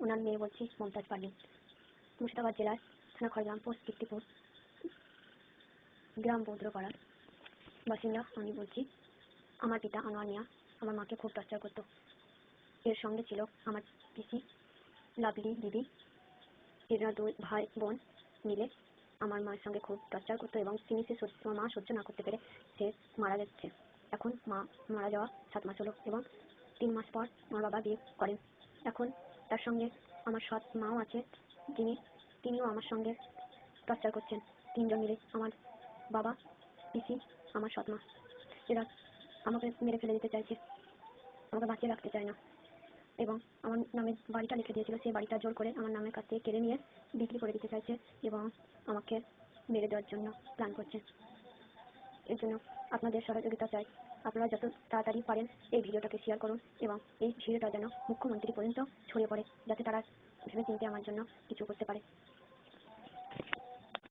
ওনার মেয়ে বলছি মমতাজ পারভিন, মুর্শিদাবাদ জেলার থানা খড়গ্রাম পোস্ট কীর্তিপুর গ্রাম বৌদ্রপাড়ার বাসিন্দা আমি বলছি। আমার পিতা আনোয়ার মিয়া আমার মাকে খুব টর্চার করতো। এর সঙ্গে ছিল আমার পিসি লাভলি দিদি। এরা দুই ভাই বোন মিলে আমার মায়ের সঙ্গে খুব টর্চার করতো এবং আমার মা সহ্য না করতে পেরে সে মারা গেছে। এখন মা মারা যাওয়া 7 মাস হলো এবং 3 মাস পর আমার বাবা বিয়ে করেন। এখন তার সঙ্গে আমার সৎ মাও আছে, তিনিও আমার সঙ্গে টর্চার করছেন। 3 জন মিলে আমার বাবা, পিসি, আমার সৎ মা, এরা আমাকে মেরে ফেলে দিতে চাইছে, আমাকে বাঁচিয়ে রাখতে চায় না এবং আমার নামে বাড়িটা লিখে দিয়েছিল, সেই বাড়িটা জোর করে আমার নামের কাছ থেকে কেড়ে নিয়ে বিক্রি করে দিতে চাইছে এবং আমাকে মেরে দেওয়ার জন্য প্ল্যান করছে। এর জন্য আপনাদের সহযোগিতা চাই। আপনারা যত তাড়াতাড়ি পারেন এই ভিডিওটাকে শেয়ার করুন এবং এই ভিডিওটা যেন মুখ্যমন্ত্রী পর্যন্ত ছড়িয়ে পড়ে, যাতে তারা ভেবে চিন্তে আমার জন্য কিছু করতে পারে।